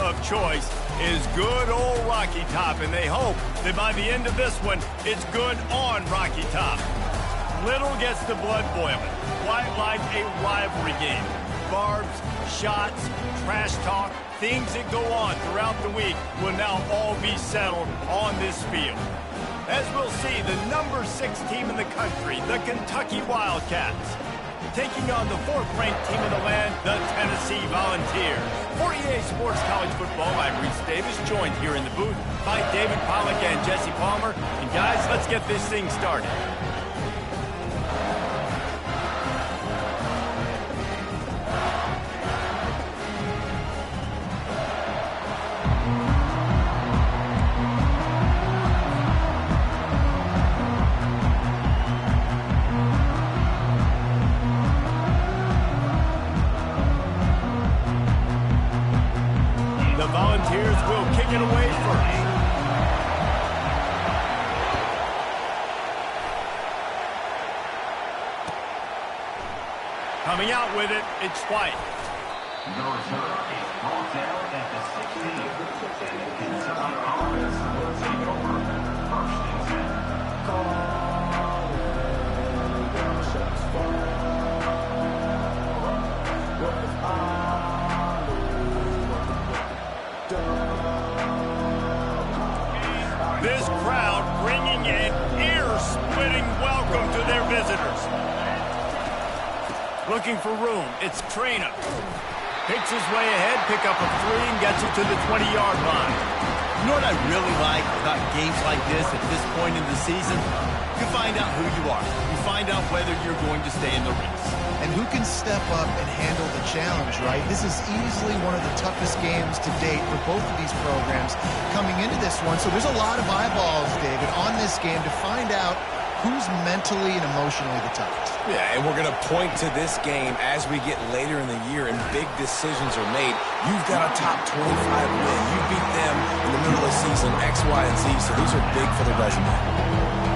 of choice is good old Rocky Top, and they hope that by the end of this one, it's good on Rocky Top. Little gets the blood boiling, quite like a rivalry game. Barbs, shots, trash talk, things that go on throughout the week will now all be settled on this field. As we'll see, the number 6 team in the country, the Kentucky Wildcats, taking on the 4th-ranked team in the land, the Tennessee Volunteers. For EA Sports College Football, I'm Reese Davis, joined here in the booth by David Pollack and Jesse Palmer. And guys, let's get this thing started. Volunteers will kick it away first. Coming out with it, it's White. The return is brought down at the 16. And Kentucky offense will take over. First and 10. This crowd bringing an ear-splitting welcome to their visitors. Looking for room, it's Traina. Picks his way ahead, pick up a 3, and gets it to the 20-yard line. You know what I really like about games like this at this point in the season? You find out who you are. You find out whether you're going to stay in the race. And who can step up and handle the challenge, right? This is easily one of the toughest games to date for both of these programs coming into this one. So there's a lot of eyeballs, David, on this game to find out who's mentally and emotionally the toughest. Yeah, and we're going to point to this game as we get later in the year and big decisions are made. You've got a top 25 win. You beat them in the middle of the season, X, Y, and Z, so these are big for the resume.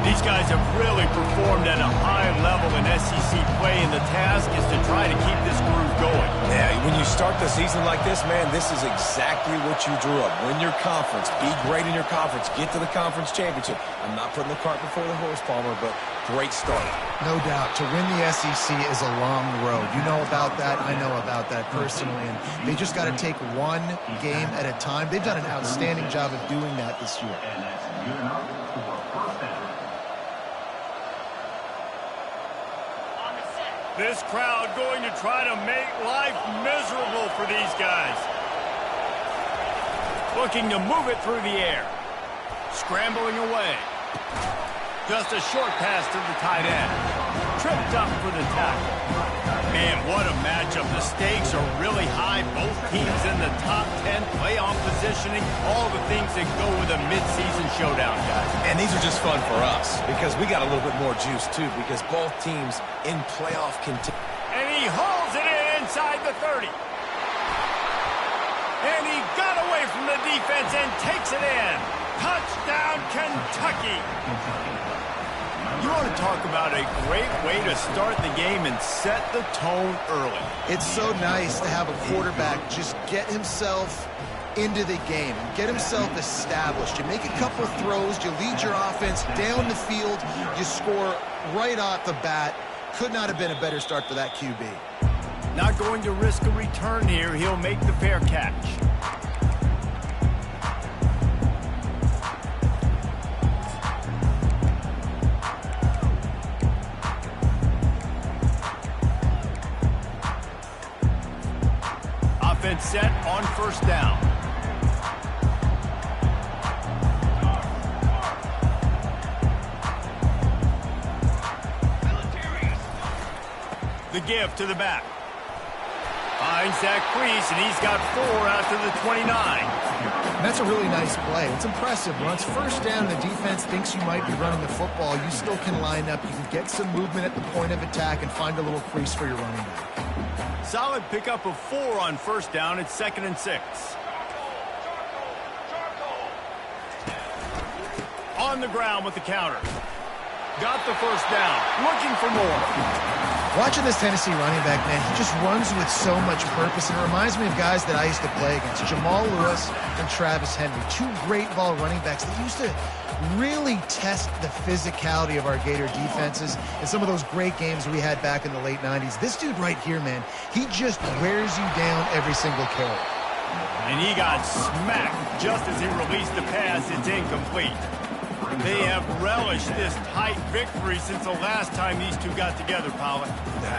These guys have really performed at a high level in SEC play, and the task is to try to keep this groove going. Yeah, when you start the season like this, man, this is exactly what you drew up. Win your conference, be great in your conference, get to the conference championship. I'm not putting the cart before the horse, Palmer, but great start. No doubt. To win the SEC is a long road. You know about that. I know about that personally. And they just got to take one game at a time. They've done an outstanding job of doing that this year. And that's good enough for first down. This crowd going to try to make life miserable for these guys. Looking to move it through the air. Scrambling away. Just a short pass to the tight end. Tripped up for the tackle. Man, what a matchup. The stakes are really high. Both teams in the top 10, playoff positioning, all the things that go with a midseason showdown, guys. And these are just fun for us because we got a little bit more juice, too, because both teams in playoff contention. And he hauls it in inside the 30. And he got away from the defense and takes it in. Touchdown, Kentucky. You want to talk about a great way to start the game and set the tone early. It's so nice to have a quarterback just get himself into the game, get himself established. You make a couple throws, you lead your offense down the field, you score right off the bat. Could not have been a better start for that QB. Not going to risk a return here. He'll make the fair catch. Offense set on first down. The give to the back. Finds that crease, and he's got 4 out to the 29. That's a really nice play. It's impressive. When it's first down, the defense thinks you might be running the football. You still can line up. You can get some movement at the point of attack and find a little crease for your running back. Solid pickup of 4 on first down. It's 2nd and 6. On the ground with the counter. Got the first down. Looking for more. Watching this Tennessee running back, man, he just runs with so much purpose. And it reminds me of guys that I used to play against, Jamal Lewis and Travis Henry, two great ball running backs that used to really test the physicality of our Gator defenses in some of those great games we had back in the late 90s. This dude right here, man, he just wears you down every single carry. And he got smacked just as he released the pass. It's incomplete. They have relished this tight victory since the last time these two got together, Pollard.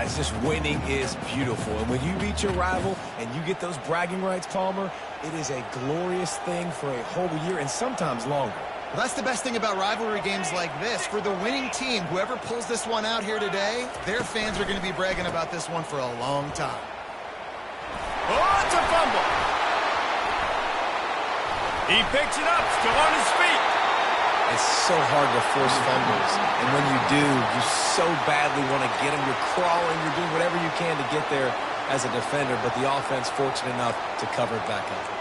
It's just winning is beautiful. And when you beat your rival and you get those bragging rights, Palmer, it is a glorious thing for a whole year and sometimes longer. Well, that's the best thing about rivalry games like this. For the winning team, whoever pulls this one out here today, their fans are going to be bragging about this one for a long time. Oh, it's a fumble. He picks it up, still on his feet. It's so hard to force fumbles, and when you do, you so badly want to get them. You're crawling, you're doing whatever you can to get there as a defender, but the offense fortunate enough to cover it back up.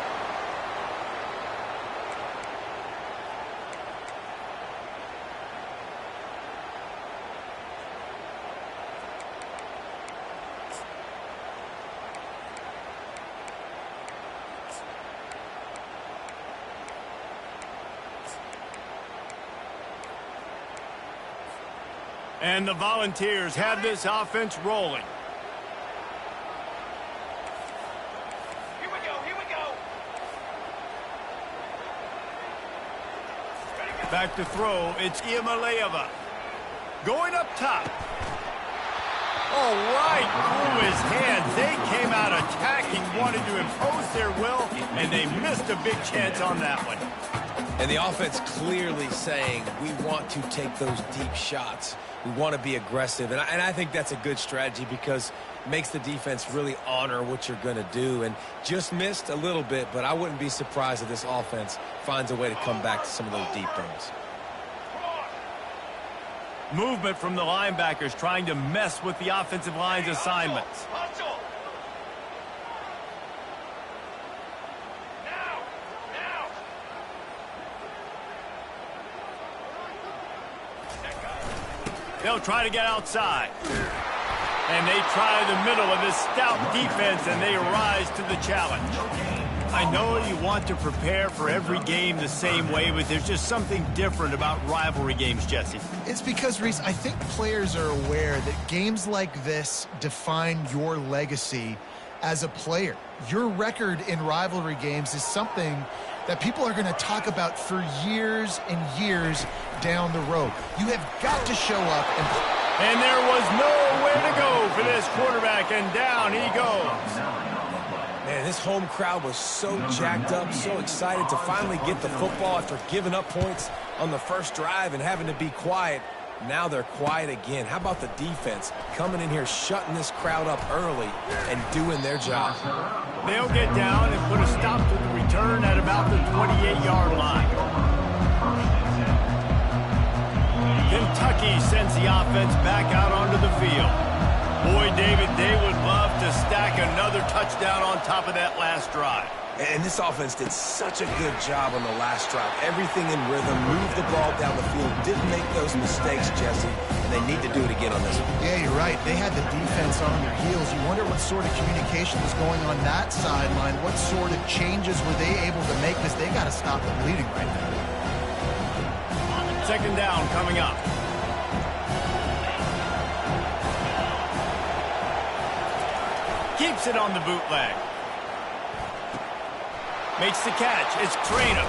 And the Volunteers have this offense rolling. Here we go, here we go. Back to throw, it's Iamaleava. Going up top. Oh, right through his hands. They came out attacking, wanted to impose their will, and they missed a big chance on that one. And the offense clearly saying, we want to take those deep shots. We want to be aggressive. And I think that's a good strategy because it makes the defense really honor what you're going to do. And just missed a little bit, but I wouldn't be surprised if this offense finds a way to come back to some of those deep throws. Movement from the linebackers trying to mess with the offensive line's assignments. Hustle. They'll try to get outside. And they try the middle of this stout defense, and they rise to the challenge. I know you want to prepare for every game the same way, but there's just something different about rivalry games, Jesse. It's because, Reese, I think players are aware that games like this define your legacy as a player. Your record in rivalry games is something that people are going to talk about for years and years down the road. You have got to show up and there was nowhere to go for this quarterback, and down he goes. Man, this home crowd was so jacked up, so excited to finally get the football after giving up points on the first drive and having to be quiet. Now they're quiet again. How about the defense coming in here, shutting this crowd up early and doing their job? They'll get down and put a stop to the return at about the 28-yard line. Kentucky sends the offense back out onto the field. Boy, David, they would love to stack another touchdown on top of that last drive. And this offense did such a good job on the last drive. Everything in rhythm, moved the ball down the field, didn't make those mistakes, Jesse, and they need to do it again on this one. Yeah, you're right. They had the defense on their heels. You wonder what sort of communication was going on that sideline. What sort of changes were they able to make? Because they got to stop the bleeding right now. Second down coming up. Keeps it on the bootleg. Makes the catch. It's Traynor.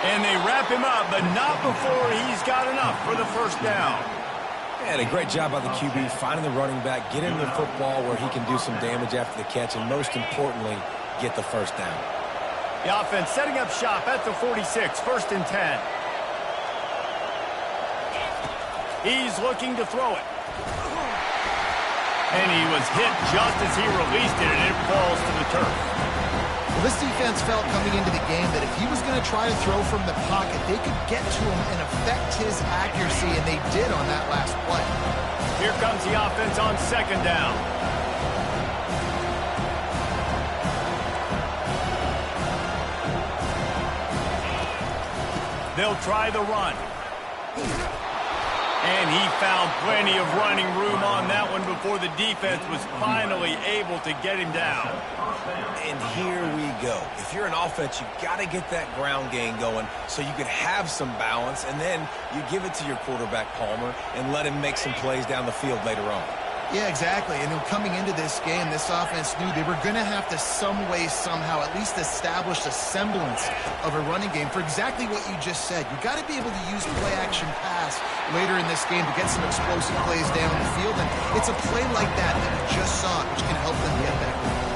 And they wrap him up, but not before he's got enough for the first down. And a great job by the QB, finding the running back, getting the football where he can do some damage after the catch, and most importantly, get the first down. The offense setting up shop at the 46, 1st and 10. He's looking to throw it. And he was hit just as he released it, and it falls to the turf. Well, this defense felt coming into the game that if he was going to try to throw from the pocket, they could get to him and affect his accuracy, and they did on that last play. Here comes the offense on second down. They'll try the run. And he found plenty of running room on that one before the defense was finally able to get him down. And here we go. If you're an offense, you've got to get that ground game going so you can have some balance, and then you give it to your quarterback, Palmer, and let him make some plays down the field later on. Yeah, exactly. And coming into this game, this offense knew they were going to have to some way, somehow, at least establish a semblance of a running game for exactly what you just said. You got to be able to use play-action pass later in this game to get some explosive plays down the field. And it's a play like that that we just saw, which can help them get that goal.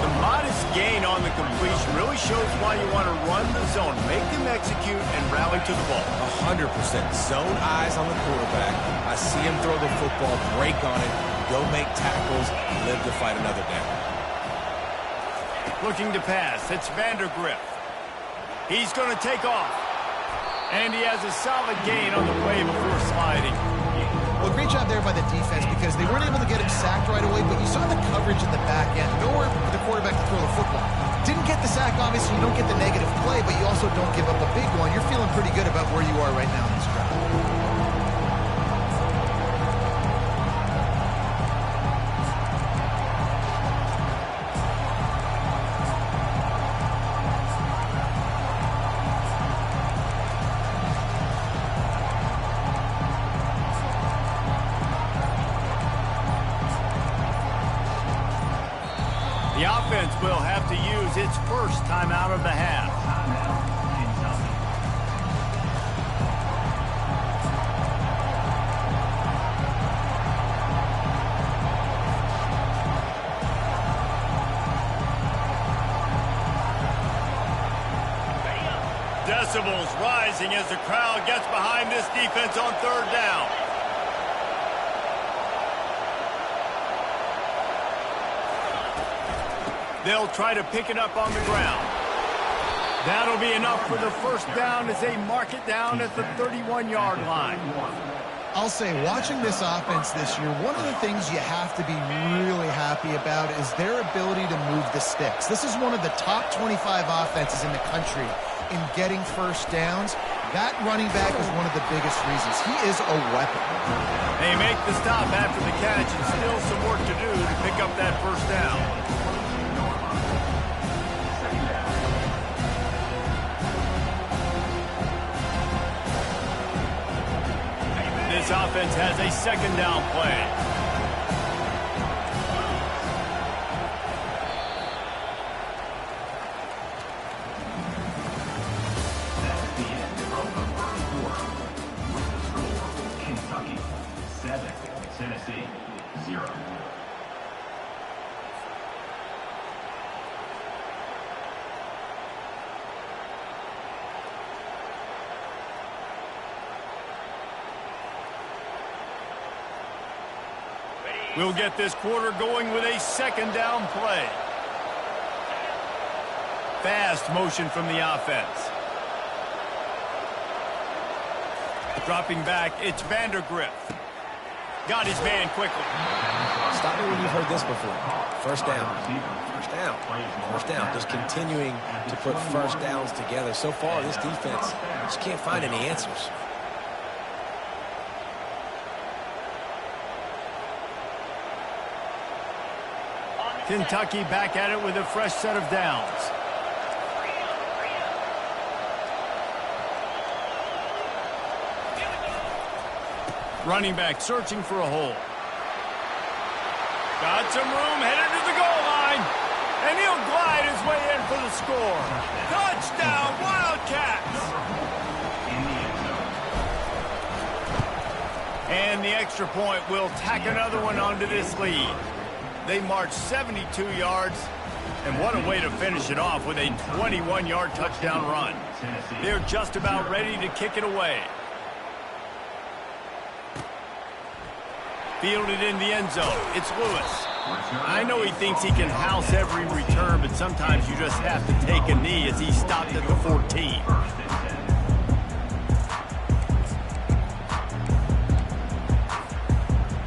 The modest gain on the completion really shows why you want to run the zone, make them execute, and rally to the ball. 100%. Zone eyes on the quarterback. I see him throw the football, break on it, go make tackles, live to fight another down. Looking to pass. It's Vandergrift. He's going to take off. And he has a solid gain on the play before sliding. Well, great job there by the defense because they weren't able to get him sacked right away, but you saw the coverage in the back end. Nowhere for the quarterback to throw the football. Didn't get the sack, obviously. You don't get the negative play, but you also don't give up a big one. You're feeling pretty good about where you are right now in this drive. The offense will have to use its first timeout of the half. Decibels rising as the crowd gets behind this defense on third down. They'll try to pick it up on the ground. That'll be enough for the first down as they mark it down at the 31-yard line. I'll say, watching this offense this year, one of the things you have to be really happy about is their ability to move the sticks. This is one of the top 25 offenses in the country in getting first downs. That running back is one of the biggest reasons. He is a weapon. They make the stop after the catch and still some work to do to pick up that first down. This offense has a second down play. That's the end of the first quarter. With the score, Kentucky 7, Tennessee 0. We'll get this quarter going with a second down play. Fast motion from the offense. Dropping back, it's Vandergrift. Got his man quickly. Stop me when you've heard this before. First down. First down. First down. Just continuing to put first downs together. So far, this defense just can't find any answers. Kentucky back at it with a fresh set of downs. Running back searching for a hole. Got some room, headed to the goal line. And he'll glide his way in for the score. Touchdown, Wildcats! And the extra point will tack another one onto this lead. They march 72 yards, and what a way to finish it off with a 21-yard touchdown run. They're just about ready to kick it away. Fielded in the end zone. It's Lewis. I know he thinks he can house every return, but sometimes you just have to take a knee as he stopped at the 14.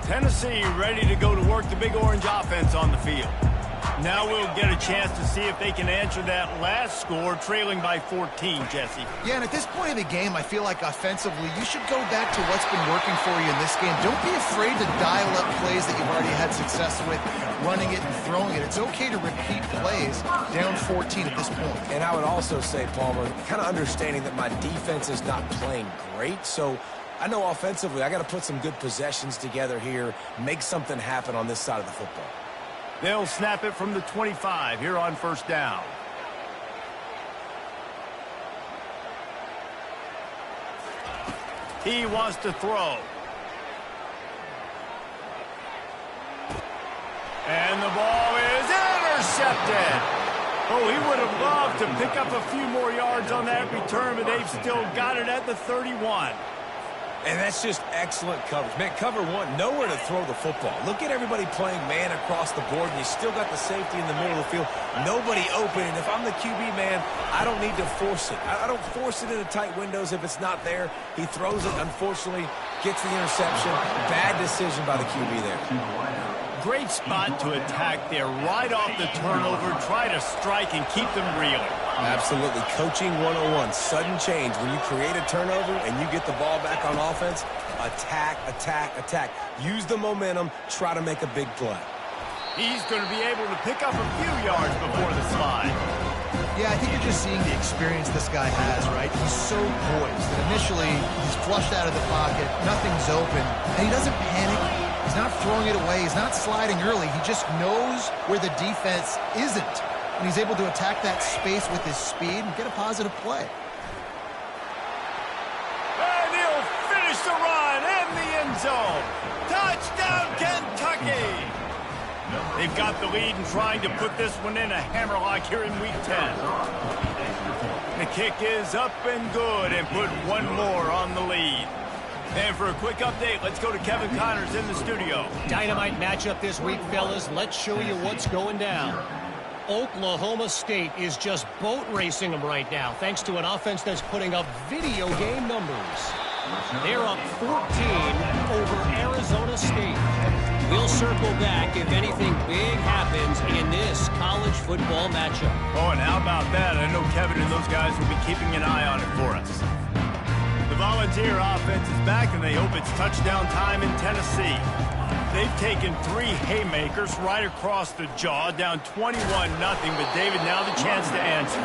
Tennessee ready to go to work the Big Orange offense on the field. Now we'll get a chance to see if they can answer that last score, trailing by 14, Jesse. Yeah, and at this point in the game, I feel like offensively, you should go back to what's been working for you in this game. Don't be afraid to dial up plays that you've already had success with, running it and throwing it. It's okay to repeat plays down 14 at this point. And I would also say, Palmer, kind of understanding that my defense is not playing great, so I know offensively I got to put some good possessions together here, make something happen on this side of the football. They'll snap it from the 25 here on first down. He wants to throw. And the ball is intercepted. Oh, he would have loved to pick up a few more yards on that return, but they've still got it at the 31. And that's just excellent coverage. Man, cover one, nowhere to throw the football. Look at everybody playing man across the board, and you still got the safety in the middle of the field. Nobody open, and if I'm the QB, man, I don't need to force it. I don't force it into tight windows if it's not there. He throws it, unfortunately, gets the interception. Bad decision by the QB there. Great spot to attack there, right off the turnover. Try to strike and keep them reeling. Absolutely. Coaching 101. Sudden change. When you create a turnover and you get the ball back on offense, attack, attack, attack. Use the momentum. Try to make a big play. He's going to be able to pick up a few yards before the slide. Yeah, I think you're just seeing the experience this guy has, right? He's so poised that initially he's flushed out of the pocket, nothing's open, and he doesn't panic. He's not throwing it away. He's not sliding early. He just knows where the defense isn't, and he's able to attack that space with his speed and get a positive play. And he'll finish the run in the end zone. Touchdown, Kentucky! They've got the lead and trying to put this one in a hammerlock here in Week 10. The kick is up and good, and put one more on the lead. And for a quick update, let's go to Kevin Connors in the studio. Dynamite matchup this week, fellas. Let's show you what's going down. Oklahoma State is just boat racing them right now, thanks to an offense that's putting up video game numbers. They're up 14 over Arizona State. We'll circle back if anything big happens in this college football matchup. Oh, and how about that? I know Kevin and those guys will be keeping an eye on it for us. The Volunteer offense is back, and they hope it's touchdown time in Tennessee. They've taken 3 haymakers right across the jaw, down 21-0, but David, now the chance to answer.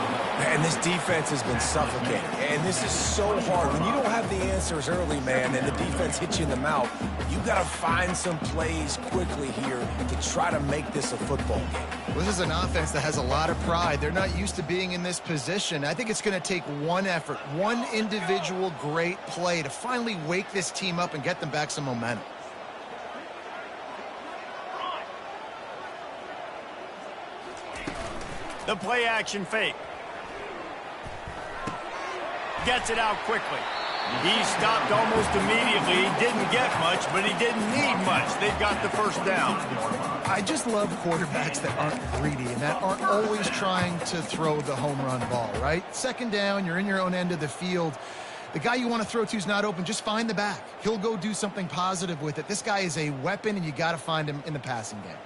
And this defense has been suffocating, and this is so hard. When you don't have the answers early, man, and the defense hits you in the mouth, you've got to find some plays quickly here to try to make this a football game. This is an offense that has a lot of pride. They're not used to being in this position. I think it's going to take one effort, one individual great play to finally wake this team up and get them back some momentum. The play action fake. Gets it out quickly. He stopped almost immediately. He didn't get much, but he didn't need much. They've got the first down. I just love quarterbacks that aren't greedy and that aren't always trying to throw the home run ball, right? Second down, you're in your own end of the field. The guy you want to throw to is not open. Just find the back. He'll go do something positive with it. This guy is a weapon, and you got to find him in the passing game.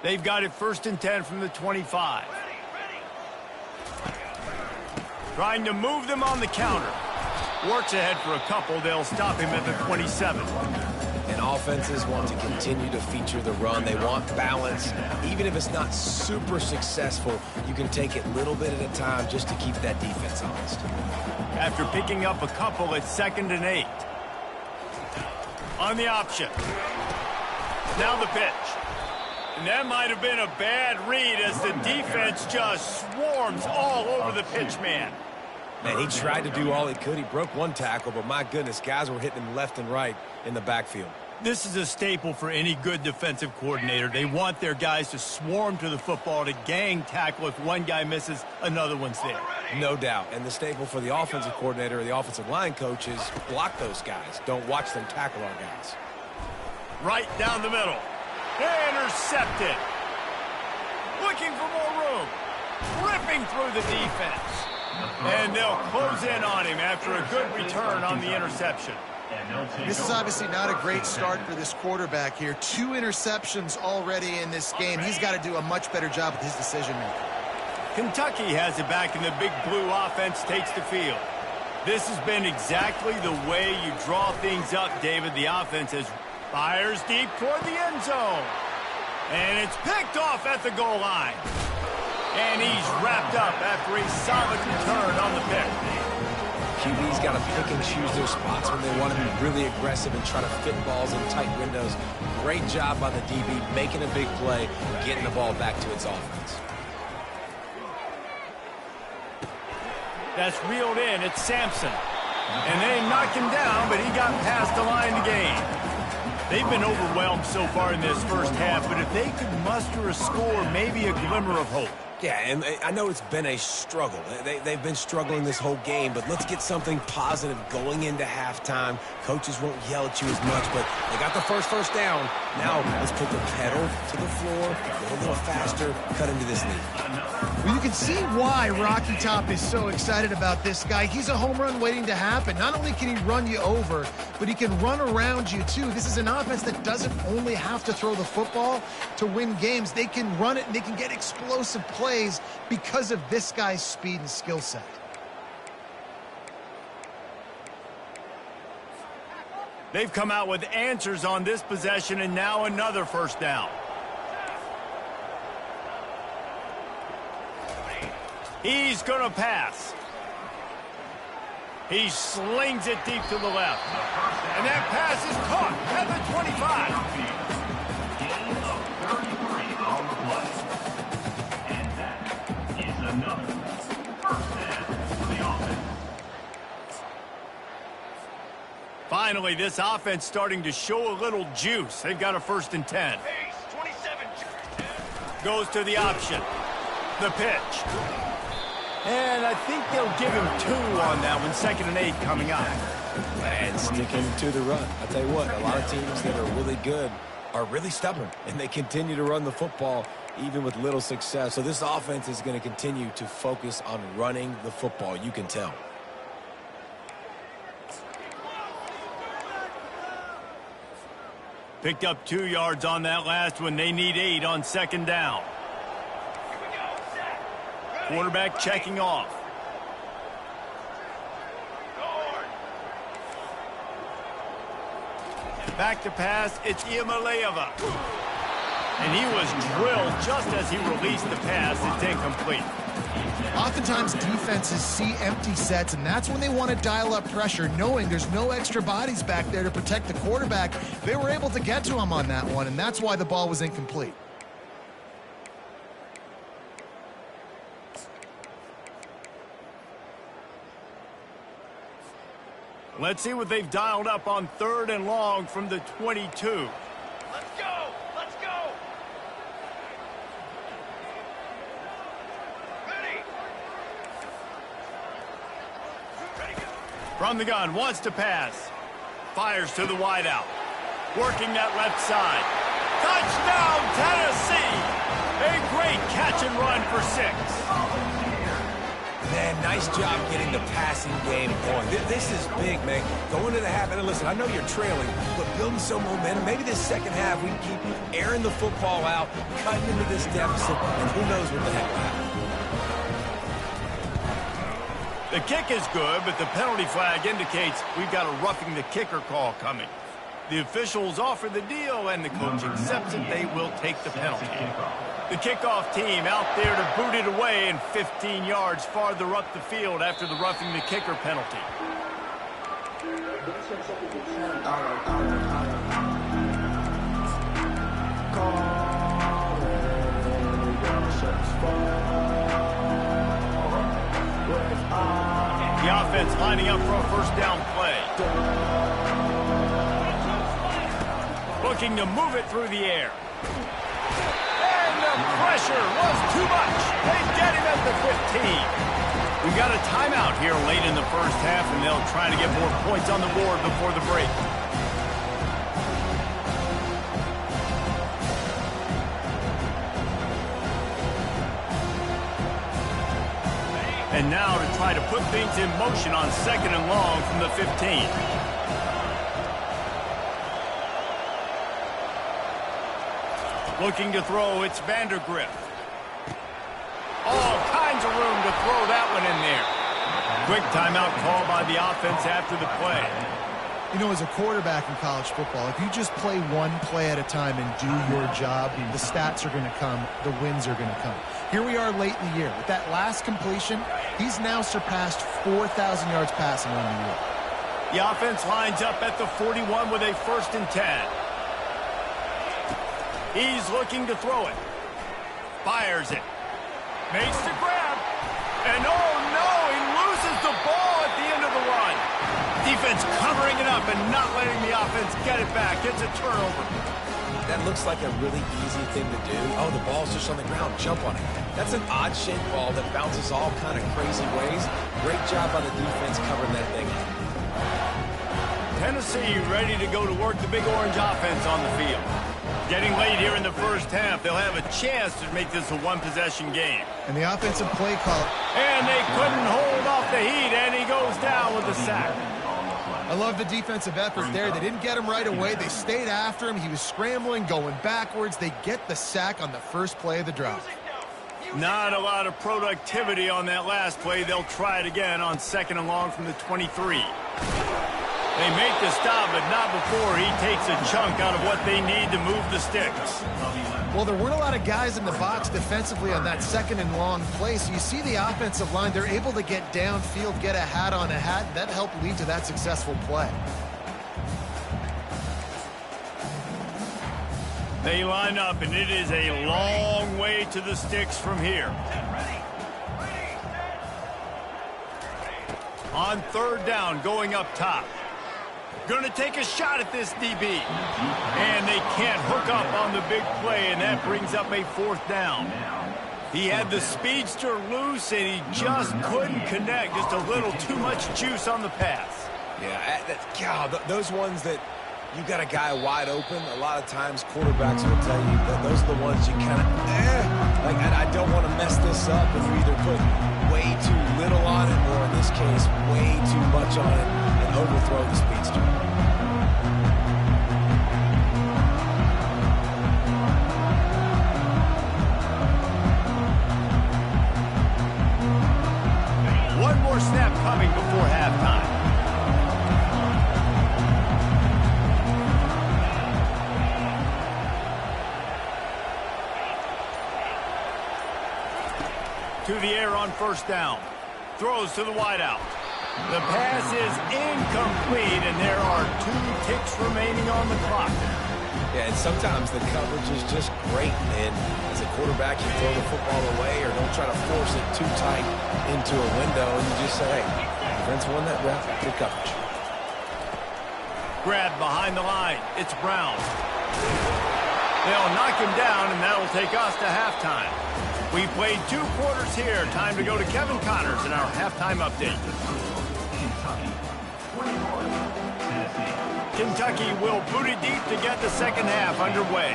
They've got it 1st and 10 from the 25. Trying to move them on the counter. Works ahead for a couple. They'll stop him at the 27. And offenses want to continue to feature the run. They want balance. Even if it's not super successful, you can take it little bit at a time just to keep that defense honest. After picking up a couple, it's 2nd and 8. On the option. Now the pitch. And that might have been a bad read as the defense just swarms all over the pitch man. Man, he tried to do all he could. He broke one tackle, but my goodness, guys were hitting him left and right in the backfield. This is a staple for any good defensive coordinator. They want their guys to swarm to the football, to gang tackle. If one guy misses, another one's there. No doubt. And the staple for the offensive coordinator or the offensive line coach is block those guys. Don't watch them tackle our guys. Right down the middle. Intercepted. Looking for more room. Ripping through the defense. And they'll close in on him after a good return on the interception. This is obviously not a great start for this quarterback here. 2 interceptions already in this game. He's got to do a much better job with his decision-making. Kentucky has it back, and the big blue offense takes the field. This has been exactly the way you draw things up, David. The offense fires deep toward the end zone. And it's picked off at the goal line. And he's wrapped up after a solid return on the pick. QB's got to pick and choose their spots when they want to be really aggressive and try to fit balls in tight windows. Great job by the DB making a big play, getting the ball back to its offense. That's reeled in. It's Sampson. And they knock him down, but he got past the line to gain. They've been overwhelmed so far in this first half, but if they could muster a score, maybe a glimmer of hope. Yeah, and I know it's been a struggle. They've been struggling this whole game, but let's get something positive going into halftime. Coaches won't yell at you as much, but they got the first down. Now let's put the pedal to the floor, go a little faster, cut into this lead. Well, you can see why Rocky Top is so excited about this guy. He's a home run waiting to happen. Not only can he run you over, but he can run around you too. This is an offense that doesn't only have to throw the football to win games. They can run it and they can get explosive plays because of this guy's speed and skill set. They've come out with answers on this possession, and now another first down. He's going to pass. He slings it deep to the left. And that pass is caught at the 25. Gain of 33 on the play. And that is another first down for the offense. Finally, this offense starting to show a little juice. They've got a 1st and 10. Goes to the option. The pitch. And I think they'll give him 2 on that one. 2nd and 8 coming up. And sticking to the run. I'll tell you what, a lot of teams that are really good are really stubborn, and they continue to run the football even with little success. So this offense is going to continue to focus on running the football. You can tell. Picked up 2 yards on that last one. They need 8 on 2nd down. Quarterback checking off. Back to pass, it's Iamaleava. And he was drilled just as he released the pass. It's incomplete. Oftentimes defenses see empty sets, and that's when they want to dial up pressure, knowing there's no extra bodies back there to protect the quarterback. They were able to get to him on that one, and that's why the ball was incomplete. Let's see what they've dialed up on 3rd and long from the 22. Let's go! Let's go! Ready! From the gun, wants to pass. Fires to the wideout. Working that left side. Touchdown, Tennessee! A great catch and run for 6. Man, nice job getting the passing game going. This is big, man. Going to the half, and listen, I know you're trailing, but building some momentum. Maybe this second half we can keep airing the football out, cutting into this deficit, and who knows what the heck will happen. The kick is good, but the penalty flag indicates we've got a roughing the kicker call coming. The officials offer the deal, and the coach accepts it. They will take the penalty. The kickoff team out there to boot it away and 15 yards farther up the field after the roughing the kicker penalty. The offense lining up for a 1st down play. Looking to move it through the air. The pressure was too much. They get him at the 15. We've got a timeout here late in the first half, and they'll try to get more points on the board before the break. And now to try to put things in motion on 2nd and long from the 15. Looking to throw, it's Vandergrift. All kinds of room to throw that one in there. Quick timeout call by the offense after the play. You know, as a quarterback in college football, if you just play one play at a time and do your job, the stats are going to come, the wins are going to come. Here we are late in the year. With that last completion, he's now surpassed 4,000 yards passing on the year. The offense lines up at the 41 with a 1st and 10. He's looking to throw it. Fires it. Makes the grab. And oh no, he loses the ball at the end of the run. Defense covering it up and not letting the offense get it back. It's a turnover. That looks like a really easy thing to do. Oh, the ball's just on the ground. Jump on it. That's an odd-shaped ball that bounces all kind of crazy ways. Great job by the defense covering that thing up. Tennessee ready to go to work the Big Orange offense on the field. Getting late here in the first half, they'll have a chance to make this a one-possession game. And the offensive play call. And they couldn't hold off the heat, and he goes down with a sack. I love the defensive effort there. They didn't get him right away. They stayed after him. He was scrambling, going backwards. They get the sack on the first play of the drive. Not a lot of productivity on that last play. They'll try it again on 2nd and long from the 23. They make the stop, but not before he takes a chunk out of what they need to move the sticks. Well, there weren't a lot of guys in the box defensively on that 2nd and long play, so you see the offensive line, they're able to get downfield, get a hat on a hat, and that helped lead to that successful play. They line up, and it is a long way to the sticks from here. On 3rd down, going up top. Going to take a shot at this DB. And they can't hook up on the big play, and that brings up a 4th down. He had the speedster loose, and he just couldn't connect. Just a little too much juice on the pass. Yeah, those ones that you got a guy wide open, a lot of times quarterbacks will tell you that those are the ones you kind of, like, I don't want to mess this up, and you either put way too little on it, or in this case, way too much on it, and overthrow the speedster. One more snap coming before halftime. To the air on 1st down. Throws to the wideout. The pass is incomplete, and there are 2 ticks remaining on the clock. Yeah, and sometimes the coverage is just great, and as a quarterback, you throw the football away or don't try to force it too tight into a window, and you just say, hey, defense won that rep, good coverage. Grab behind the line. It's Brown. They'll knock him down, and that'll take us to halftime. We played 2 quarters here. Time to go to Kevin Connors in our halftime update. Kentucky will boot it deep to get the 2nd half underway.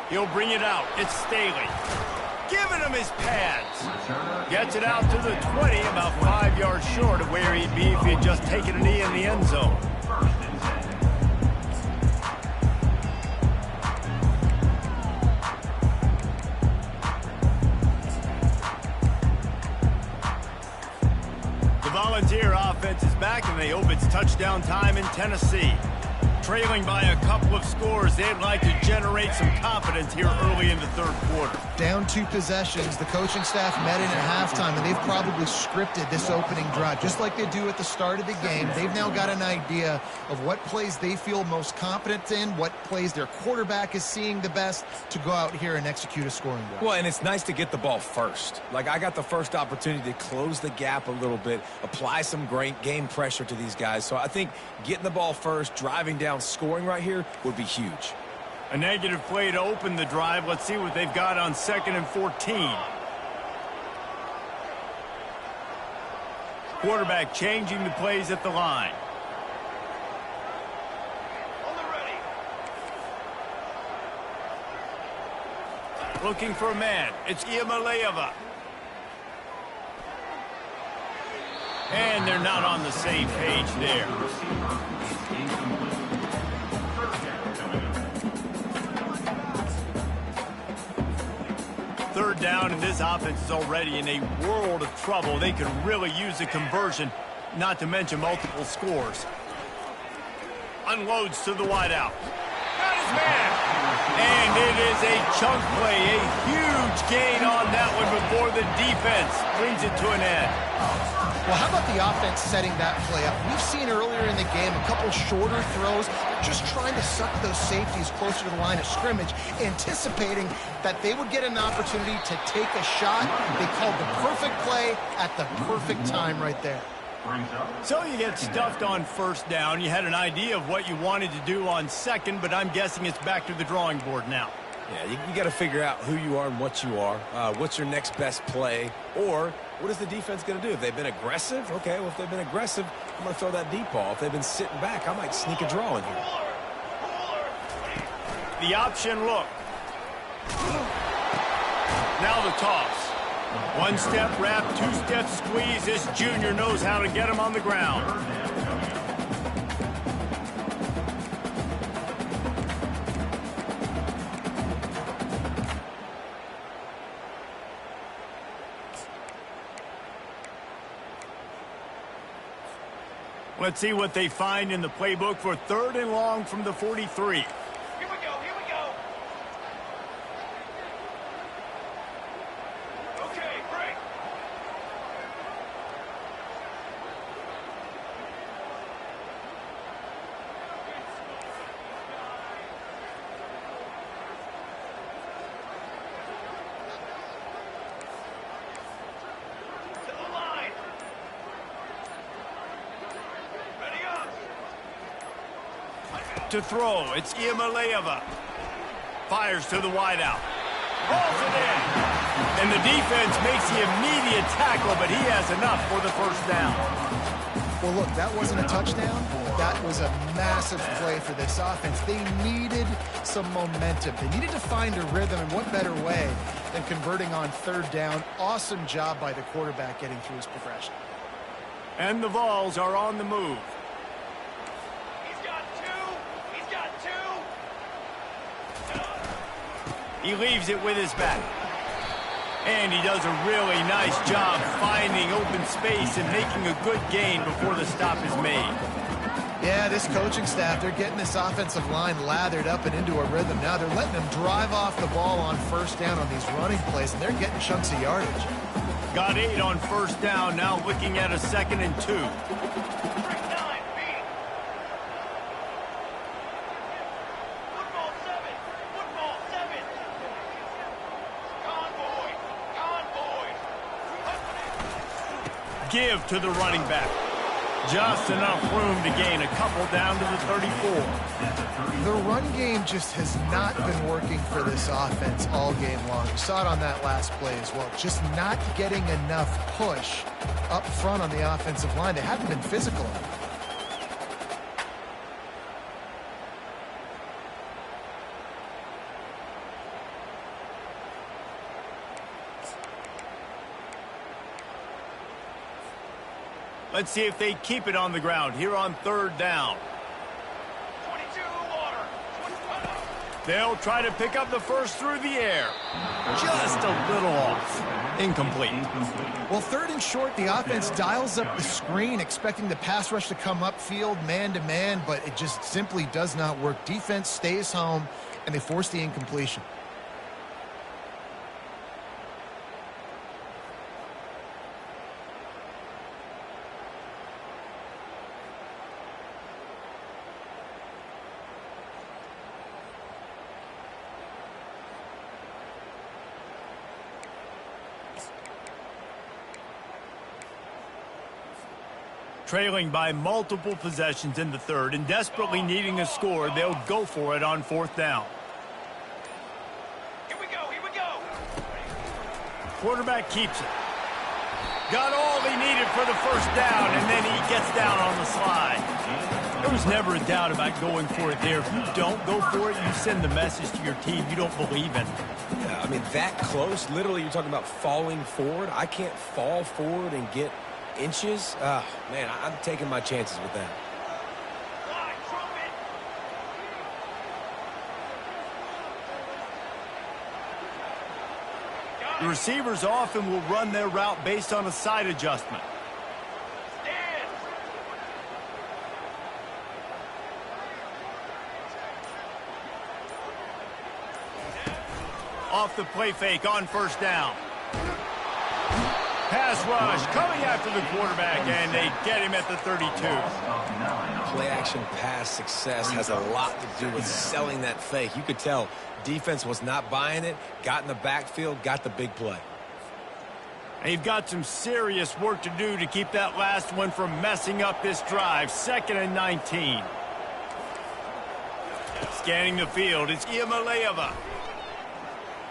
He'll bring it out. It's Staley. Giving him his pads. Gets it out to the 20, about 5 yards short of where he'd be if he'd just taken a knee in the end zone. Volunteer offense is back, and they hope it's touchdown time in Tennessee. Trailing by a couple of scores, they'd like to generate some confidence here early in the 3rd quarter. Down 2 possessions, the coaching staff met in at halftime, and they've probably scripted this opening drive. Just like they do at the start of the game, they've now got an idea of what plays they feel most confident in, what plays their quarterback is seeing the best to go out here and execute a scoring drive. Well, and it's nice to get the ball first. Like, I got the first opportunity to close the gap a little bit, apply some great game pressure to these guys. So I think getting the ball first, driving down, scoring right here would be huge. A negative play to open the drive. Let's see what they've got on 2nd and 14. Quarterback changing the plays at the line. Looking for a man. It's Iamaleava. And they're not on the same page there. Third down, and this offense is already in a world of trouble. They could really use a conversion, not to mention multiple scores. Unloads to the wideout. Got his man. And it is a chunk play, a huge gain on that one before the defense brings it to an end. Well, how about the offense setting that play up? We've seen earlier in the game a couple shorter throws, just trying to suck those safeties closer to the line of scrimmage, anticipating that they would get an opportunity to take a shot. They called the perfect play at the perfect time right there. So you get stuffed on first down. You had an idea of what you wanted to do on second, but I'm guessing it's back to the drawing board now. Yeah, you got to figure out who you are and what you are. What's your next best play? Or what is the defense going to do? If they've been aggressive, okay, well, if they've been aggressive, I'm going to throw that deep ball. If they've been sitting back, I might sneak a draw in here. The option look. Now the toss. One-step wrap, two-step squeeze. This junior knows how to get him on the ground. Let's see what they find in the playbook for third and long from the 43. Here we go, here we go. Okay, break. To the line. Ready up. To throw, it's Iamaleava. Fires to the wideout. Rolls it in. And the defense makes the immediate tackle, but he has enough for the first down. Well, look, that wasn't a touchdown. That was a massive play for this offense. They needed some momentum. They needed to find a rhythm, and what better way than converting on third down. Awesome job by the quarterback getting through his progression. And the Vols are on the move. He's got two. He's got two. He leaves it with his back. And he does a really nice job finding open space and making a good gain before the stop is made. Yeah, this coaching staff, they're getting this offensive line lathered up and into a rhythm. Now they're letting them drive off the ball on first down on these running plays, and they're getting chunks of yardage. Got 8 on first down, now looking at a 2nd and 2. Break 9, beat. Football 7. Football 7. Convoy. Convoy. Give to the running back. Just enough room to gain a couple down to the 34. The run game just has not been working for this offense all game long. You saw it on that last play as well. Just not getting enough push up front on the offensive line. They haven't been physical enough. Let's see if they keep it on the ground here on third down. 22 water. 25. They'll try to pick up the first through the air. Just a little off. Incomplete. Well, third and short, the offense dials up the screen, expecting the pass rush to come upfield man-to-man, but it just simply does not work. Defense stays home, and they force the incompletion. Trailing by multiple possessions in the third and desperately needing a score, they'll go for it on fourth down. Here we go, here we go. Quarterback keeps it. Got all he needed for the first down, and then he gets down on the slide. There was never a doubt about going for it there. If you don't go for it, you send the message to your team you don't believe in. Yeah, I mean, that close, literally you're talking about falling forward. I can't fall forward and get inches? Man, I'm taking my chances with that. Fly, trumpet. The receivers often will run their route based on a side adjustment. Stand. Off the play fake on first down. Pass rush coming after the quarterback, and they get him at the 32. Play action pass success has a lot to do with selling that fake. You could tell defense was not buying it, got in the backfield, got the big play. They've got some serious work to do to keep that last one from messing up this drive. 2nd and 19. Scanning the field, it's Iamaleava.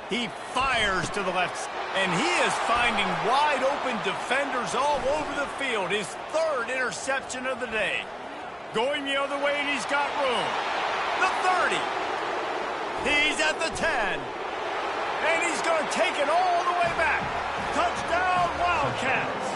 He fires to the left, and he is finding wide-open defenders all over the field. His 3rd interception of the day. Going the other way, and he's got room. The 30. He's at the 10. And he's going to take it all the way back. Touchdown, Wildcats.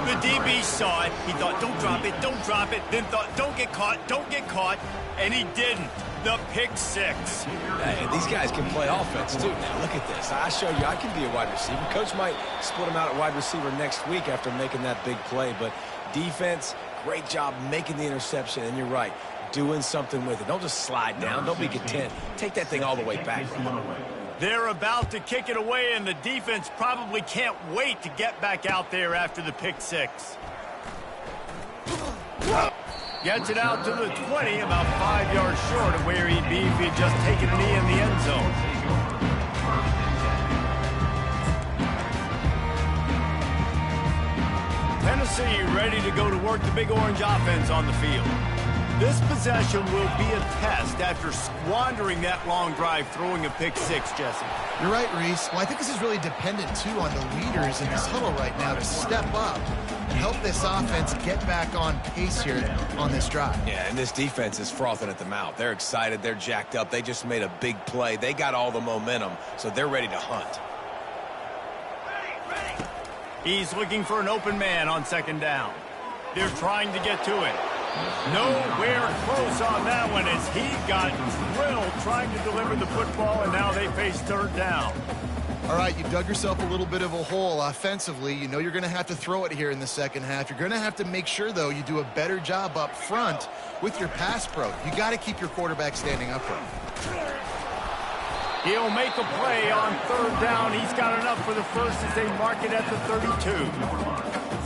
The DB saw it. He thought, don't drop it, don't drop it. Then thought, don't get caught. And he didn't. The pick 6. And these guys can play offense, too. Now, look at this. I show you I can be a wide receiver. Coach might split him out at wide receiver next week after making that big play. But defense, great job making the interception. And you're right, doing something with it. Don't just slide down. Don't be content. Take that thing all the way back. They're about to kick it away, and the defense probably can't wait to get back out there after the pick 6. Gets it out to the 20, about 5 yards short of where he'd be if he'd just taken a knee in the end zone. Tennessee ready to go to work the Big Orange offense on the field. This possession will be a test after squandering that long drive throwing a pick 6, Jesse. You're right, Reese. Well, I think this is really dependent, too, on the leaders in this huddle right now to step up and help this offense get back on pace here on this drive. Yeah, and this defense is frothing at the mouth. They're excited. They're jacked up. They just made a big play. They got all the momentum, so they're ready to hunt. Ready. He's looking for an open man on 2nd down. They're trying to get to it. Nowhere close on that one as he got drilled trying to deliver the football, and now they face 3rd down. All right, you dug yourself a little bit of a hole offensively. You know you're going to have to throw it here in the second half. You're going to have to make sure, though, you do a better job up front with your pass pro. You got to keep your quarterback standing upright. He'll make a play on 3rd down. He's got enough for the first as they mark it at the 32.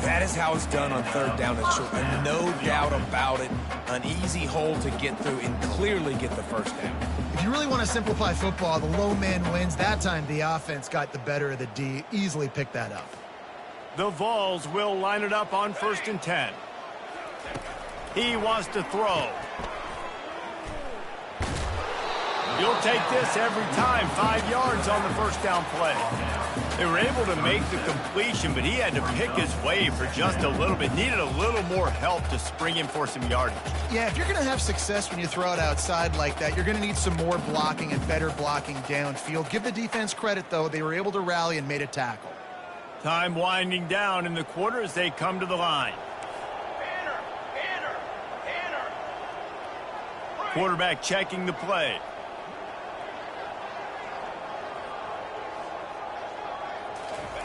That is how it's done on 3rd down and short. And no doubt about it, an easy hole to get through and clearly get the first down. If you really want to simplify football, the low man wins. That time the offense got the better of the D. Easily picked that up. The Vols will line it up on 1st and 10. He wants to throw. You'll take this every time. 5 yards on the 1st down play. They were able to make the completion, but he had to pick his way for just a little bit. Needed a little more help to spring him for some yardage. Yeah, if you're going to have success when you throw it outside like that, you're going to need some more blocking and better blocking downfield. Give the defense credit, though. They were able to rally and made a tackle. Time winding down in the quarter as they come to the line. Banner. Quarterback checking the play.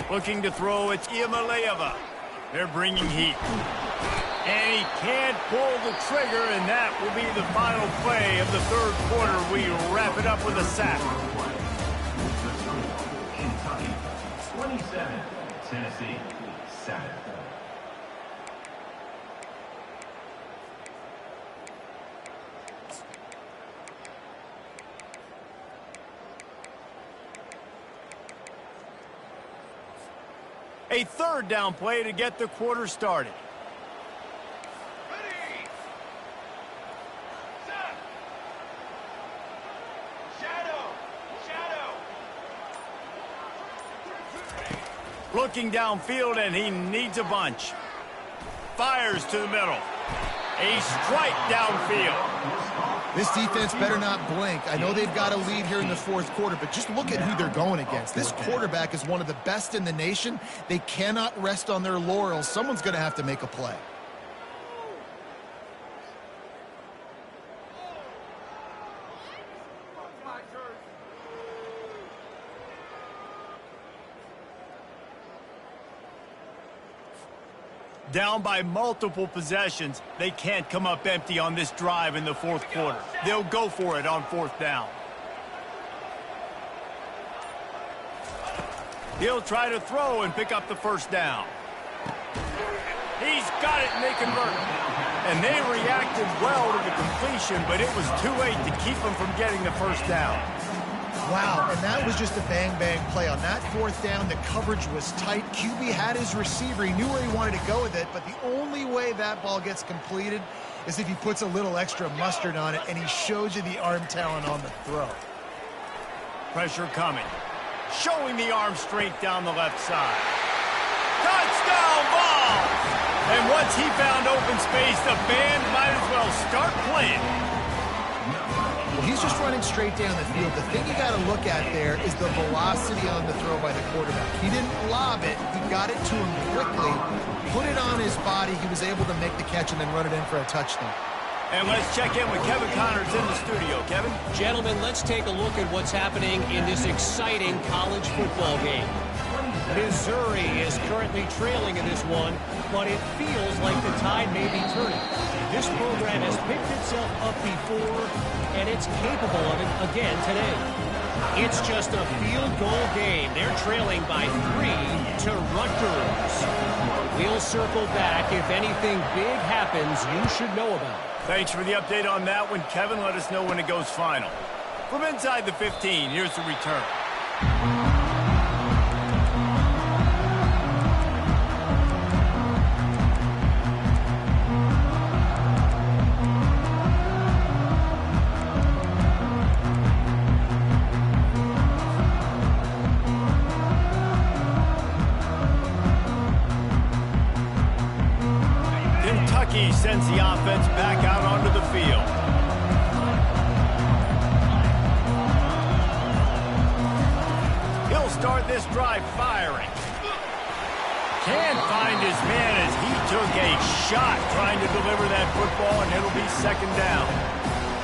Looking to throw, it's Iamaleava. They're bringing heat. And he can't pull the trigger, and that will be the final play of the 3rd quarter. We wrap it up with a sack. Kentucky 27, Tennessee 7. A 3rd down play to get the quarter started. Ready. Set. Shadow. Looking downfield, and he needs a bunch. Fires to the middle. A strike downfield. This defense better not blink. I know they've got a lead here in the fourth quarter, but just look at who they're going against. This quarterback is one of the best in the nation. They cannot rest on their laurels. Someone's going to have to make a play. Down by multiple possessions, they can't come up empty on this drive in the fourth quarter. They'll go for it on fourth down. He'll try to throw and pick up the first down. He's got it, and they convert. And they reacted well to the completion, but it was too late to keep them from getting the first down. Wow, and that was just a bang-bang play. On that fourth down, the coverage was tight. QB had his receiver. He knew where he wanted to go with it, but the only way that ball gets completed is if he puts a little extra mustard on it, and he shows you the arm talent on the throw. Pressure coming. Showing the arm strength down the left side. Touchdown ball! And once he found open space, the band might as well start playing. Well, he's just running straight down the field. The thing you got to look at there is the velocity on the throw by the quarterback. He didn't lob it. He got it to him quickly, put it on his body. He was able to make the catch and then run it in for a touchdown. And let's check in with Kevin Connors in the studio. Kevin? Gentlemen, let's take a look at what's happening in this exciting college football game. Missouri is currently trailing in this one, but it feels like the tide may be turning. This program has picked itself up before, and it's capable of it again today. It's just a field goal game. They're trailing by 3 to Rutgers. We'll circle back if anything big happens you should know about. Thanks for the update on that one, Kevin. Let us know when it goes final. From inside the 15, here's the return. Kentucky sends the offense back out onto the field. He'll start this drive firing. Can't find his man as he took a shot trying to deliver that football, and it'll be second down.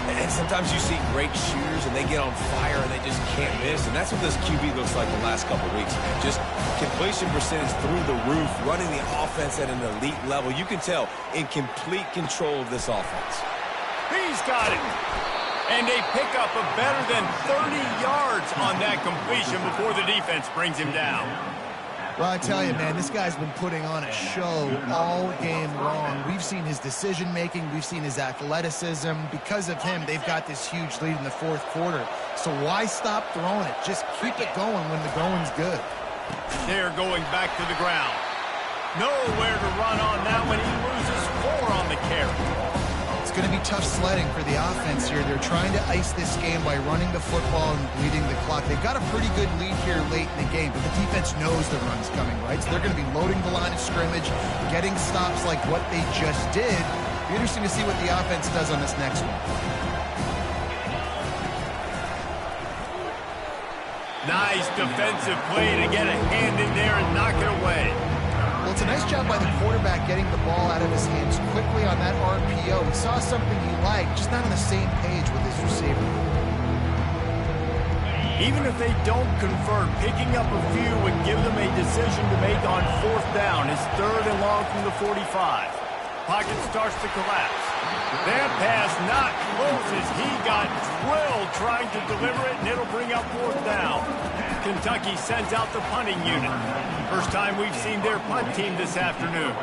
And sometimes you see great shooters and they get on fire and they just can't miss. And that's what this QB looks like the last couple weeks. Just completion percentage through the roof, running the offense at an elite level. You can tell in complete control of this offense. He's got it. And they pick up a better than 30 yards on that completion before the defense brings him down. Well, I tell you, man, this guy's been putting on a show all game long. We've seen his decision-making. We've seen his athleticism. Because of him, they've got this huge lead in the fourth quarter. So why stop throwing it? Just keep it going when the going's good. They're going back to the ground. Nowhere to run on that one. He loses 4 on the carry. It's going to be tough sledding for the offense here. They're trying to ice this game by running the football and bleeding the clock. They've got a pretty good lead here late in the game, but the defense knows the run's coming, right? So they're going to be loading the line of scrimmage, getting stops like what they just did. It'll be interesting to see what the offense does on this next one. Nice defensive play to get a hand in there and knock it away. Well, it's a nice job by the quarterback getting the ball out of his hands quickly on that RPO. He saw something he liked, just not on the same page with his receiver. Even if they don't convert, picking up a few would give them a decision to make on fourth down. It's 3rd and long from the 45. Pocket starts to collapse. That pass not close as he got drilled trying to deliver it, and it'll bring up fourth down. Kentucky sends out the punting unit. First time we've seen their punt team this afternoon.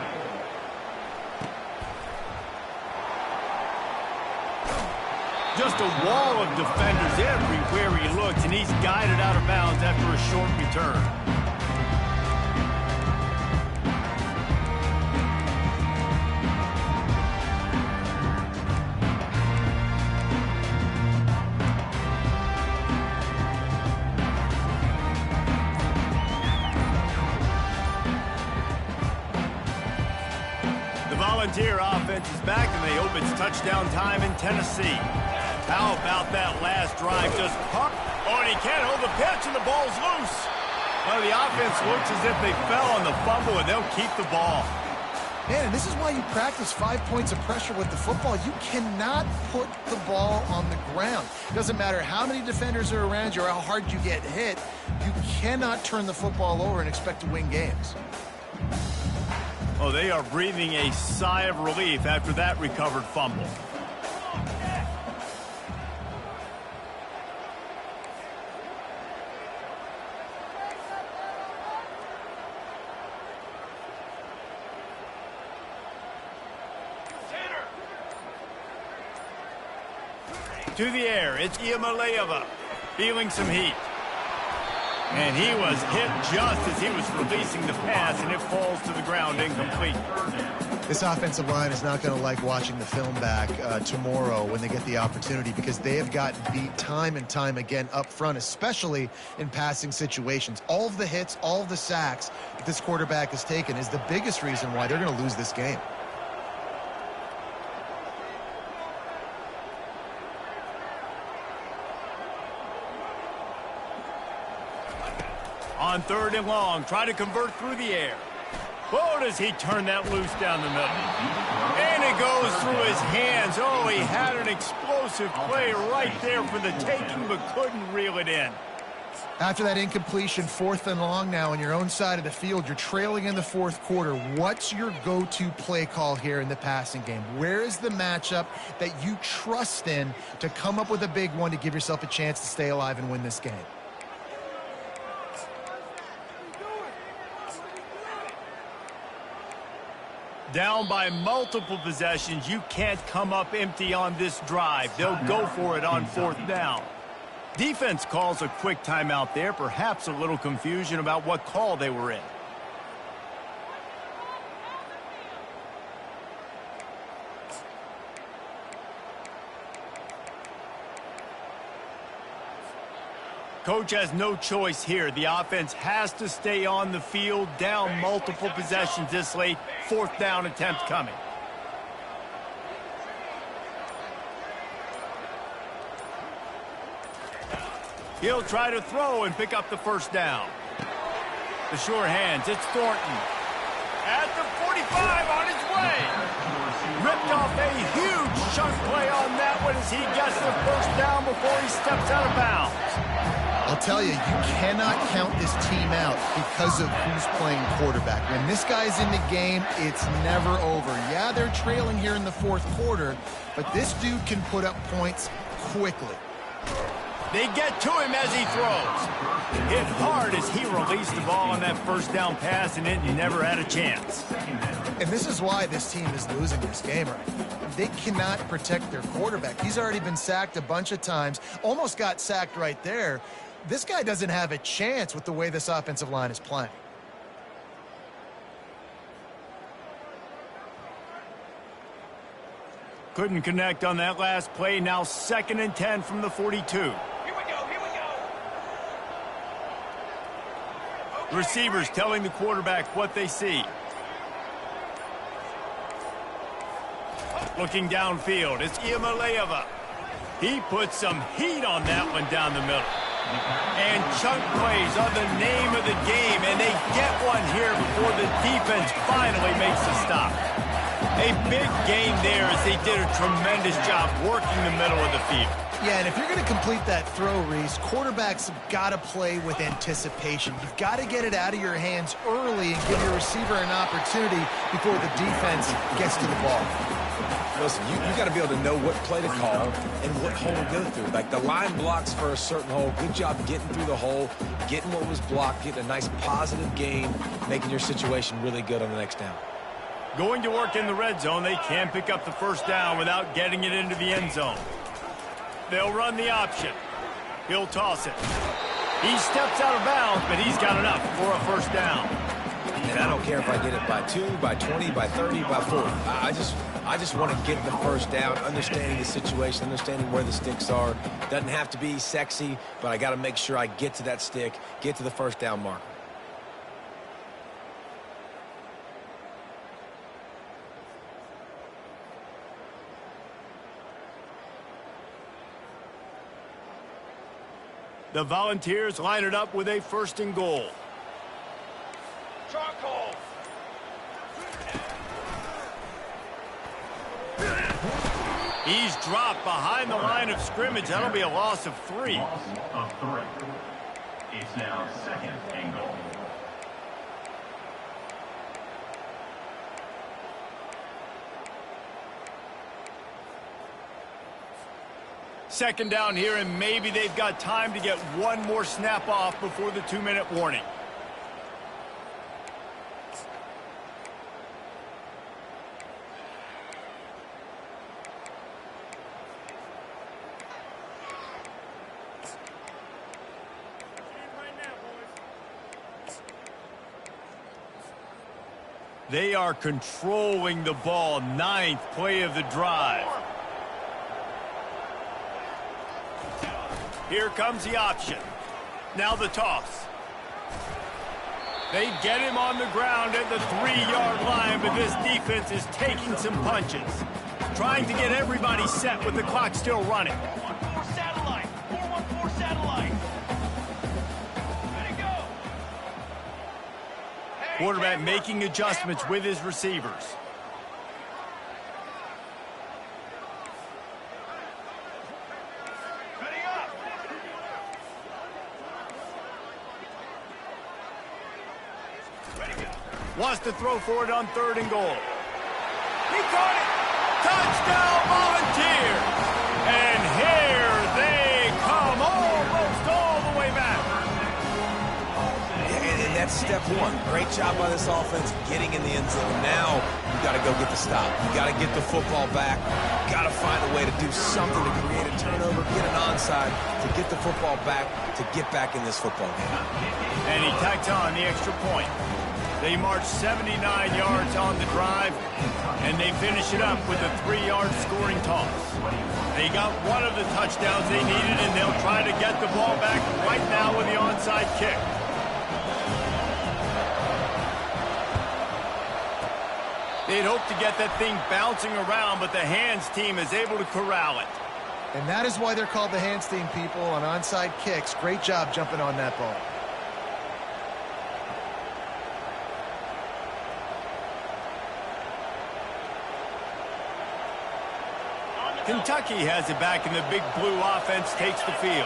Just a wall of defenders everywhere he looks, and he's guided out of bounds after a short return. Volunteer offense is back, and they hope it's touchdown time in Tennessee. How about that last drive? Just pump. Oh, and he can't hold the pitch, and the ball's loose. Well, the offense looks as if they fell on the fumble, and they'll keep the ball. Man, and this is why you practice 5 points of pressure with the football. You cannot put the ball on the ground. It doesn't matter how many defenders are around you or how hard you get hit. You cannot turn the football over and expect to win games. Oh, they are breathing a sigh of relief after that recovered fumble. To the air, it's Iamaleava feeling some heat. And he was hit just as he was releasing the pass, and it falls to the ground incomplete. This offensive line is not going to like watching the film back tomorrow when they get the opportunity, because they have gotten beat time and time again up front, especially in passing situations. All of the hits, all of the sacks that this quarterback has taken is the biggest reason why they're going to lose this game. On 3rd and long, try to convert through the air. Oh, does he turn that loose down the middle. And it goes through his hands. Oh, he had an explosive play right there for the taking, but couldn't reel it in. After that incompletion, 4th and long now on your own side of the field, you're trailing in the 4th quarter. What's your go-to play call here in the passing game? Where is the matchup that you trust in to come up with a big one to give yourself a chance to stay alive and win this game? Down by multiple possessions, you can't come up empty on this drive. They'll go for it on 4th down. Defense calls a quick timeout there, perhaps a little confusion about what call they were in. Coach has no choice here. The offense has to stay on the field, down multiple possessions this late. 4th down attempt coming. He'll try to throw and pick up the 1st down. The sure hands, it's Thornton. At the 45 on his way. Ripped off a huge chunk play on that one as he gets the 1st down before he steps out of bounds. I'll tell you, you cannot count this team out because of who's playing quarterback. When this guy's in the game, it's never over. Yeah, they're trailing here in the 4th quarter, but this dude can put up points quickly. They get to him as he throws. Hit hard as he released the ball on that 1st down pass, and it never had a chance. And this is why this team is losing this game right now. They cannot protect their quarterback. He's already been sacked a bunch of times, almost got sacked right there. This guy doesn't have a chance with the way this offensive line is playing. Couldn't connect on that last play. Now 2nd and 10 from the 42. Here we go. Receivers telling the quarterback what they see. Looking downfield, it's Iamaleava. He puts some heat on that one down the middle. And chunk plays are the name of the game, and they get one here before the defense finally makes a stop. A big gain there as they did a tremendous job working the middle of the field. Yeah, and if you're going to complete that throw, Reese, quarterbacks have got to play with anticipation. You've got to get it out of your hands early and give your receiver an opportunity before the defense gets to the ball. Listen, you got to be able to know what play to call and what hole to go through. Like the line blocks for a certain hole. Good job getting through the hole, getting what was blocked, getting a nice positive gain, making your situation really good on the next down. Going to work in the red zone, they can't pick up the 1st down without getting it into the end zone. They'll run the option. He'll toss it. He steps out of bounds, but he's got enough for a 1st down. And I don't care if I get it by 2, by 20, by 30, by 40. I just want to get the 1st down, understanding the situation, understanding where the sticks are. Doesn't have to be sexy, but I got to make sure I get to that stick, get to the 1st down marker. The Volunteers line it up with a 1st and goal. Charcoal. He's dropped behind the line of scrimmage. That'll be a loss of 3. Loss of 3. It's now 2nd and goal. Second down here, and maybe they've got time to get one more snap off before the 2-minute warning. They are controlling the ball. 9th play of the drive. Here comes the option. Now the toss. They get him on the ground at the 3-yard line, but this defense is taking some punches. Trying to get everybody set with the clock still running. 414 satellite. 414 satellite. Ready to go. Quarterback making adjustments with his receivers. Ready up. Ready to go. Wants to throw for it on 3rd and goal. He caught it! Touchdown Volunteers! And here they come, almost all the way back. And that's step 1. Great job by this offense getting in the end zone. Now you got to go get the stop. You got to get the football back. You got to find a way to do something to create a turnover, get an onside, to get the football back, to get back in this football game. And he tacked on the extra point. They march 79 yards on the drive, and they finish it up with a 3-yard scoring toss. They got one of the touchdowns they needed, and they'll try to get the ball back right now with the onside kick. They'd hoped to get that thing bouncing around, but the hands team is able to corral it. And that is why they're called the hands team, people, on onside kicks. Great job jumping on that ball. Kentucky has it back, and the big blue offense takes the field.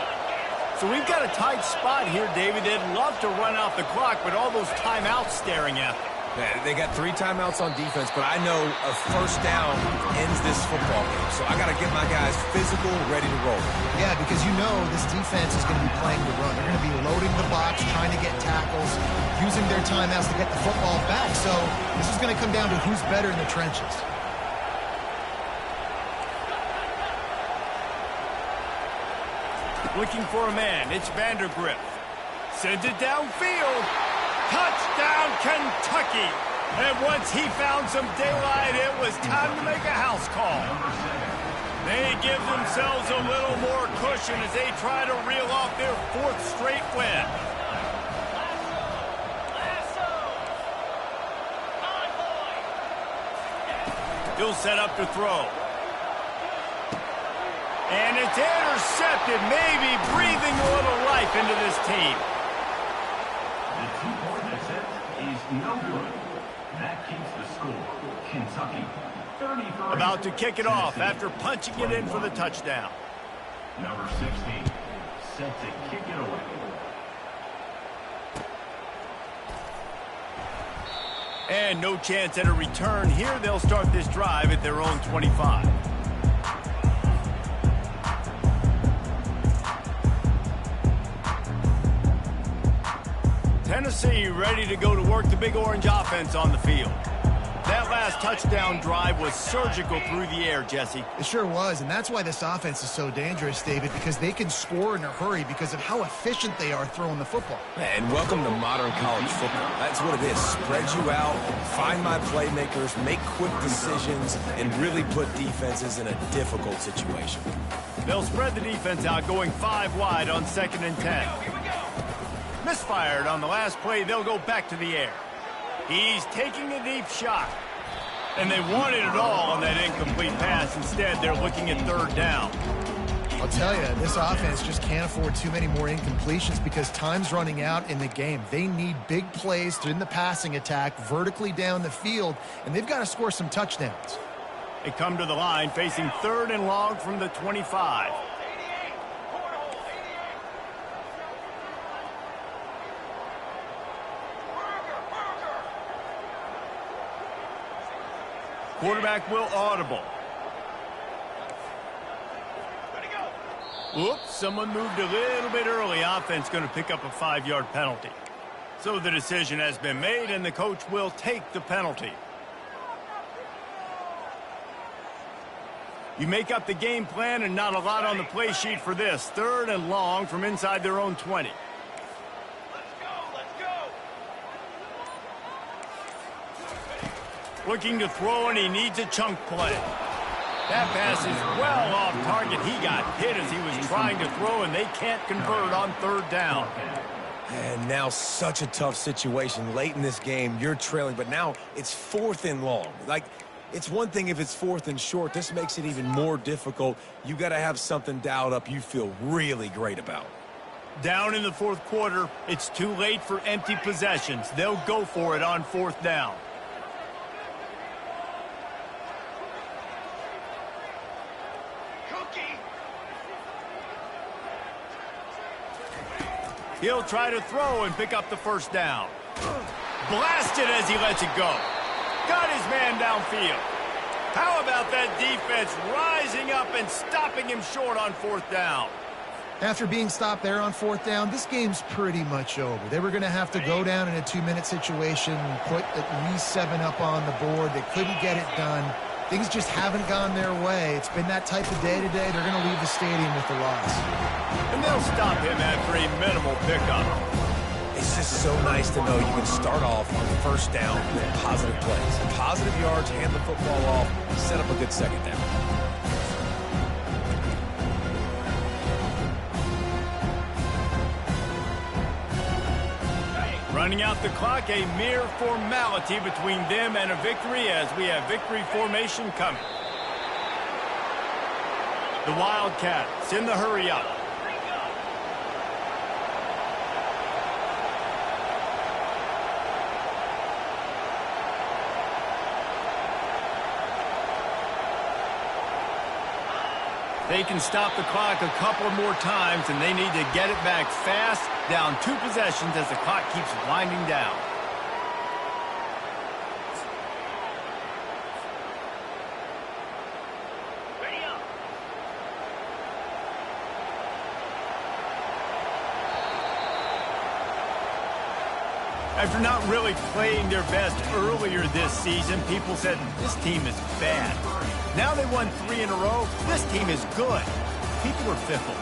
So we've got a tight spot here, David. They'd love to run out the clock, but all those timeouts staring at them. They got 3 timeouts on defense, but I know a 1st down ends this football game. So I got to get my guys physical, ready to roll. Yeah, because you know this defense is going to be playing the run. They're going to be loading the box, trying to get tackles, using their timeouts to get the football back. So this is going to come down to who's better in the trenches. Looking for a man. It's Vandergrift. Sends it downfield. Touchdown, Kentucky. And once he found some daylight, it was time to make a house call. They give themselves a little more cushion as they try to reel off their 4th straight win. He'll set up to throw. And it's intercepted, maybe breathing a little life into this team. The 2-point attempt is no good. That keeps the score. Kentucky, 33. About to kick it off after punching it in for the touchdown. Number 16, set to kick it away. And no chance at a return here. They'll start this drive at their own 25. Tennessee ready to go to work the Big Orange offense on the field. That last touchdown drive was surgical through the air, Jesse. It sure was, and that's why this offense is so dangerous, David, because they can score in a hurry because of how efficient they are throwing the football. And welcome to modern college football. That's what it is. Spread you out, find my playmakers, make quick decisions, and really put defenses in a difficult situation. They'll spread the defense out, going 5 wide on 2nd and 10. Misfired on the last play. They'll go back to the air. He's taking a deep shot. And they wanted it all on that incomplete pass. Instead, they're looking at 3rd down. I'll tell you, this offense just can't afford too many more incompletions because time's running out in the game. They need big plays in the passing attack, vertically down the field, and they've got to score some touchdowns. They come to the line facing 3rd and long from the 25. Quarterback will audible. Oops, someone moved a little bit early. Offense going to pick up a 5-yard penalty. So the decision has been made, and the coach will take the penalty. You make up the game plan, and not a lot on the play sheet for this. 3rd and long from inside their own 20. Looking to throw, and he needs a chunk play. That pass is well off target. He got hit as he was trying to throw, and they can't convert on 3rd down. And now such a tough situation. Late in this game, you're trailing, but now it's 4th and long. Like, it's one thing if it's 4th and short. This makes it even more difficult. You got to have something dialed up you feel really great about. Down in the 4th quarter, it's too late for empty possessions. They'll go for it on 4th down. He'll try to throw and pick up the 1st down. Blasted as he lets it go. Got his man downfield. How about that defense rising up and stopping him short on 4th down? After being stopped there on 4th down, this game's pretty much over. They were going to have to go down in a 2-minute situation, put at least 7 up on the board. They couldn't get it done. Things just haven't gone their way. It's been that type of day today. They're going to leave the stadium with the loss. And they'll stop him after a minimal pickup. It's just so nice to know you can start off on 1st down with positive plays. Positive yards, hand the football off, set up a good 2nd down. Running out the clock, a mere formality between them and a victory as we have victory formation coming. The Wildcats in the hurry up. They can stop the clock a couple more times, and they need to get it back fast, down 2 possessions as the clock keeps winding down. Ready up. After not really playing their best earlier this season, people said this team is bad. Now they won 3 in a row. This team is good. People are fickle.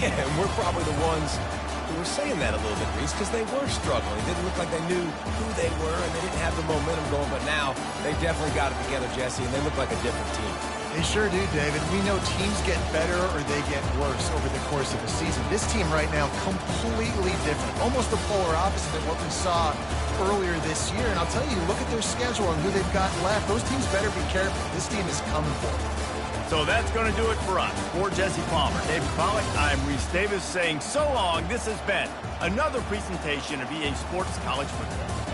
Yeah, and we're probably the ones who were saying that a little bit, Reese, because they were struggling. It didn't look like they knew who they were, and they didn't have the momentum going. But now they definitely got it together, Jesse, and they look like a different team. They sure do, David. We know teams get better or they get worse over the course of a season. This team right now, completely different. Almost the polar opposite of what we saw earlier this year. And I'll tell you, look at their schedule and who they've got left. Those teams better be careful. This team is coming for them. So that's going to do it for us. For Jesse Palmer, David Pollack, I'm Reese Davis saying so long. This has been another presentation of EA Sports College Football.